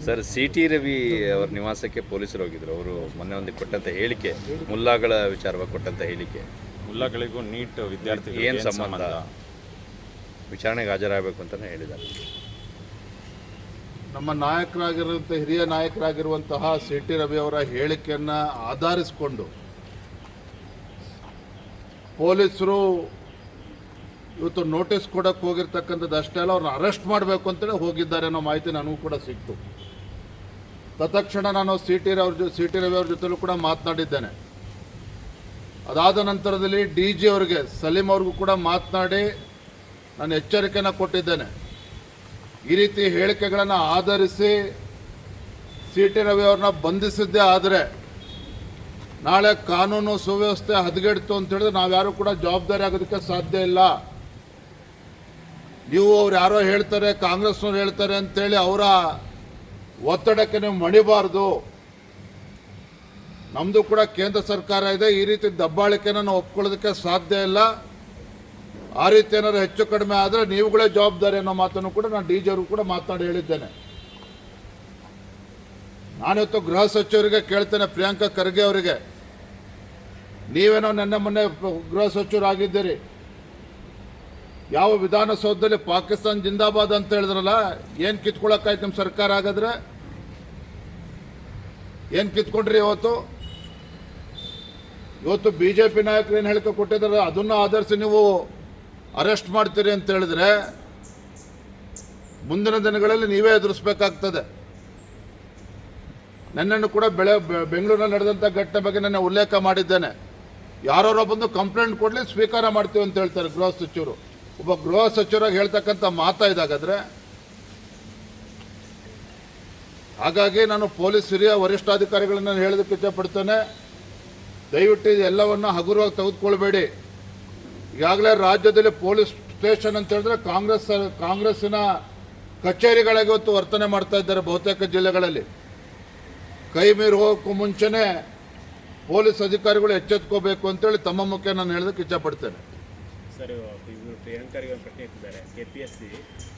Sir, CT. Ravi ಅವರ ನಿವಾಸಕ್ಕೆ ಪೊಲೀಸರು ಹೋಗಿದ್ರು. ಅವರು ಮೊನ್ನೆ ಒಂದು ಕೊಟ್ಟಂಥ ಹೇಳಿಕೆ, ಮುಲ್ಲಾಗಳ ವಿಚಾರವಾಗಿ ಕೊಟ್ಟಂಥ ಹೇಳಿಕೆ, ಮುಲ್ಲಾಗಳಿಗೂ ನೀಟ್ ವಿದ್ಯಾರ್ಥಿಗಳು ಏನು ಸಂಬಂಧ, ವಿಚಾರಣೆಗೆ ಹಾಜರಾಗಬೇಕು ಅಂತಲೇ ಹೇಳಿದ್ದಾರೆ. ನಮ್ಮ ನಾಯಕರಾಗಿರುವಂಥ ಹಿರಿಯ ನಾಯಕರಾಗಿರುವಂತಹ ಸಿ.ಟಿ. ರವಿ ಅವರ ಹೇಳಿಕೆಯನ್ನು ಆಧರಿಸಿಕೊಂಡು ಪೊಲೀಸರು ಇವತ್ತು ನೋಟಿಸ್ ಕೊಡೋಕ್ಕೆ ಹೋಗಿರ್ತಕ್ಕಂಥದ್ದು ಅಷ್ಟೇ ಅಲ್ಲ, ಅವ್ರನ್ನ ಅರೆಸ್ಟ್ ಮಾಡಬೇಕು ಅಂತೇಳಿ ಹೋಗಿದ್ದಾರೆ ಅನ್ನೋ ಮಾಹಿತಿ ನನಗೂ ಕೂಡ ಸಿಕ್ತು. ತತ್ಕ್ಷಣ ನಾನು ಸಿ.ಟಿ. ರವಿ ಅವ್ರ ಜೊತೆಲೂ ಕೂಡ ಮಾತನಾಡಿದ್ದೇನೆ. ಅದಾದ ನಂತರದಲ್ಲಿ DG ಅವರಿಗೆ, ಸಲೀಂ ಅವ್ರಿಗೂ ಕೂಡ ಮಾತನಾಡಿ ನಾನು ಎಚ್ಚರಿಕೆಯನ್ನು ಕೊಟ್ಟಿದ್ದೇನೆ. ಈ ರೀತಿ ಹೇಳಿಕೆಗಳನ್ನು ಆಧರಿಸಿ ಸಿ.ಟಿ. ರವಿ ಅವ್ರನ್ನ ಬಂಧಿಸಿದ್ದೇ ಆದರೆ ನಾಳೆ ಕಾನೂನು ಸುವ್ಯವಸ್ಥೆ ಹದಗೆಡ್ತು ಅಂತ ಹೇಳಿದ್ರೆ ನಾವ್ಯಾರು ಕೂಡ ಜವಾಬ್ದಾರಿ ಆಗೋದಕ್ಕೆ ಸಾಧ್ಯ ಇಲ್ಲ. ನೀವು ಅವ್ರು ಯಾರೋ ಹೇಳ್ತಾರೆ, ಕಾಂಗ್ರೆಸ್ನವ್ರು ಹೇಳ್ತಾರೆ ಅಂತೇಳಿ ಅವರ ಒತ್ತಡಕ್ಕೆ ನೀವು ಮಣಿಬಾರ್ದು. ನಮ್ಮದು ಕೂಡ ಕೇಂದ್ರ ಸರ್ಕಾರ ಇದೆ, ಈ ರೀತಿ ದಬ್ಬಾಳಿಕೆನ ನಾವು ಒಪ್ಕೊಳ್ಳೋದಕ್ಕೆ ಸಾಧ್ಯ ಇಲ್ಲ. ಆ ರೀತಿ ಏನಾದ್ರು ಹೆಚ್ಚು ಕಡಿಮೆ ಆದರೆ ನೀವುಗಳೇ ಜವಾಬ್ದಾರಿ ಅನ್ನೋ ಮಾತನ್ನು ಕೂಡ ನಾನು DG ಅವ್ರಿಗೂ ಕೂಡ ಮಾತನಾಡಿ ಹೇಳಿದ್ದೇನೆ. ನಾನಿವತ್ತು ಗೃಹ ಸಚಿವರಿಗೆ ಕೇಳ್ತೇನೆ, ಪ್ರಿಯಾಂಕಾ ಖರ್ಗೆ ಅವರಿಗೆ, ನೀವೇನೋ ಮೊನ್ನೆ ಗೃಹ ಸಚಿವರಾಗಿದ್ದೀರಿ, ಯಾವ ವಿಧಾನಸೌಧದಲ್ಲಿ ಪಾಕಿಸ್ತಾನ ಜಿಂದಾಬಾದ್ ಅಂತ ಹೇಳಿದ್ರಲ್ಲ, ಏನು ಕಿತ್ಕೊಳ್ಳೋಕ್ಕಾಯ್ತು ನಿಮ್ಮ ಸರ್ಕಾರ? ಹಾಗಾದ್ರೆ ಏನು ಕಿತ್ಕೊಂಡ್ರಿ? ಇವತ್ತು BJP ನಾಯಕರು ಏನು ಹೇಳಿಕೆ ಕೊಟ್ಟಿದ್ದಾರೆ ಅದನ್ನು ಆಧರಿಸಿ ನೀವು ಅರೆಸ್ಟ್ ಮಾಡ್ತೀರಿ ಅಂತ ಹೇಳಿದ್ರೆ ಮುಂದಿನ ದಿನಗಳಲ್ಲಿ ನೀವೇ ಎದುರಿಸಬೇಕಾಗ್ತದೆ. ನನ್ನನ್ನು ಕೂಡ ಬೆಂಗಳೂರಿನಲ್ಲಿ ನಡೆದಂಥ ಘಟನೆ ಬಗ್ಗೆ ನಾನು ಉಲ್ಲೇಖ ಮಾಡಿದ್ದೇನೆ. ಯಾರೋ ಬಂದು ಕಂಪ್ಲೇಂಟ್ ಕೊಡಲಿ, ಸ್ವೀಕಾರ ಮಾಡ್ತೀವಿ ಅಂತ ಹೇಳ್ತಾರೆ ಗೃಹ ಸಚಿವರು. ಒಬ್ಬ ಗೃಹ ಸಚಿವರಾಗಿ ಹೇಳ್ತಕ್ಕಂಥ ಮಾತಾ ಇದಾಗಾದ್ರೆ. ಹಾಗಾಗಿ ನಾನು ಪೊಲೀಸ್ ಹಿರಿಯ ವರಿಷ್ಠಾಧಿಕಾರಿಗಳನ್ನ ಹೇಳೋದಕ್ಕೆ ಇಚ್ಛೆಪಡ್ತೇನೆ, ದಯವಿಟ್ಟು ಎಲ್ಲವನ್ನು ಹಗುರವಾಗಿ ತೆಗೆದುಕೊಳ್ಬೇಡಿ. ಈಗಾಗಲೇ ರಾಜ್ಯದಲ್ಲಿ ಪೊಲೀಸ್ ಸ್ಟೇಷನ್ ಅಂತ ಹೇಳಿದ್ರೆ ಕಾಂಗ್ರೆಸ್ಸಿನ ಕಚೇರಿಗಳಿಗೆ ಇವತ್ತು ವರ್ತನೆ ಮಾಡ್ತಾ ಇದ್ದಾರೆ ಬಹುತೇಕ ಜಿಲ್ಲೆಗಳಲ್ಲಿ. ಕೈ ಮೀರಿ ಹೋಗೋಕ್ಕೂ ಮುಂಚೆನೇ ಪೊಲೀಸ್ ಅಧಿಕಾರಿಗಳು ಎಚ್ಚೆತ್ಕೋಬೇಕು ಅಂತೇಳಿ ತಮ್ಮ ಮುಖ್ಯ ನಾನು ಹೇಳೋದಕ್ಕೆ ಇಚ್ಛೆಪಡ್ತೇನೆ. ಸರ್, ಇವರು ಪ್ರಿಯಾಂಕರಿಗೆ ಒಂದು ಪ್ರಶ್ನೆ ಇಟ್ಟಿದ್ದಾರೆ. KPSC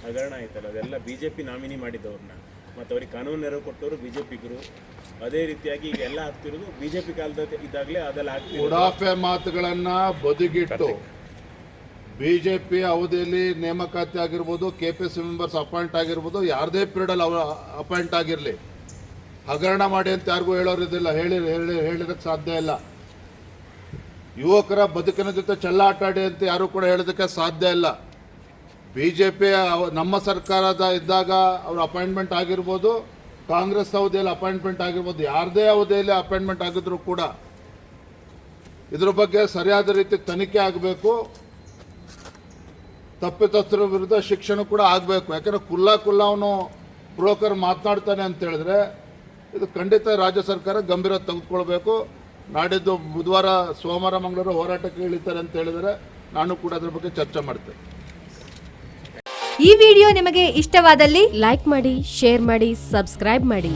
ಹಗರಣ ಆಯ್ತಲ್ಲ, ಅದೆಲ್ಲ BJP ನಾಮಿನಿ ಮಾಡಿದ್ದವ್ರನ್ನ, ಮತ್ತು ಅವ್ರಿಗೆ ಕಾನೂನು ನೆರವು ಕೊಟ್ಟವರು BJPಗರು. ಅದೇ ರೀತಿಯಾಗಿ ಈಗ ಎಲ್ಲ ಆಗ್ತಿರೋದು BJP ಕಾಲದ ಇದ್ದಾಗಲೇ ಅದೆಲ್ಲ ಆಗ್ತಿರೋದು. ಉಡಾಫೆ ಮಾತುಗಳನ್ನು ಬದಿಗಿಟ್ಟು BJP ಅವಧಿಯಲ್ಲಿ ನೇಮಕಾತಿ ಆಗಿರ್ಬೋದು, KPSC ಮೆಂಬರ್ಸ್ ಅಪಾಯಿಂಟ್ ಆಗಿರ್ಬೋದು, ಯಾರದೇ ಪೀರಿಯಡಲ್ಲಿ ಅವರು ಅಪಾಯಿಂಟ್ ಆಗಿರಲಿ, ಹಗರಣ ಮಾಡಿ ಅಂತ ಯಾರಿಗೂ ಹೇಳೋರಿದಿಲ್ಲ, ಹೇಳಿದಕ್ಕೆ ಸಾಧ್ಯ ಇಲ್ಲ. ಯುವಕರ ಬದುಕಿನ ಜೊತೆ ಚೆಲ್ಲಾಟಾಡಿ ಅಂತ ಯಾರು ಕೂಡ ಹೇಳೋದಕ್ಕೆ ಸಾಧ್ಯ ಇಲ್ಲ. BJP ನಮ್ಮ ಸರ್ಕಾರದ ಇದ್ದಾಗ ಅವ್ರ ಅಪಾಯಿಂಟ್ಮೆಂಟ್ ಆಗಿರ್ಬೋದು, ಕಾಂಗ್ರೆಸ್ ಅವಧಿಯಲ್ಲಿ ಅಪಾಯಿಂಟ್ಮೆಂಟ್ ಆಗಿರ್ಬೋದು, ಯಾರದೇ ಅವಧಿಯಲ್ಲಿ ಅಪಾಯಿಂಟ್ಮೆಂಟ್ ಆಗಿದ್ರು ಕೂಡ ಇದ್ರ ಬಗ್ಗೆ ಸರಿಯಾದ ರೀತಿ ತನಿಖೆ ಆಗಬೇಕು. ತಪ್ಪಿತಸ್ಥರ ವಿರುದ್ಧ ಶಿಕ್ಷಣ ಕೂಡ ಆಗಬೇಕು. ಯಾಕಂದರೆ ಕುಲ್ಲ ಅವನು ಬ್ರೋಕರ್ ಮಾತನಾಡ್ತಾನೆ ಅಂತ ಹೇಳಿದ್ರೆ ಇದು ಖಂಡಿತ ರಾಜ್ಯ ಸರ್ಕಾರ ಗಂಭೀರ ತೆಗೆದುಕೊಳ್ಬೇಕು. ನಾಡಿದ್ದು ಬುಧವಾರ, ಸೋಮವಾರ, ಮಂಗಳವಾರ ಹೋರಾಟಕ್ಕೆ ಇಳಿತಾರೆ ಅಂತ ಹೇಳಿದರೆ ನಾನು ಕೂಡ ಅದ್ರ ಬಗ್ಗೆ ಚರ್ಚೆ ಮಾಡ್ತೇನೆ. ಈ ವಿಡಿಯೋ ನಿಮಗೆ ಇಷ್ಟವಾದಲ್ಲಿ ಲೈಕ್ ಮಾಡಿ, ಶೇರ್ ಮಾಡಿ, ಸಬ್ಸ್ಕ್ರೈಬ್ ಮಾಡಿ.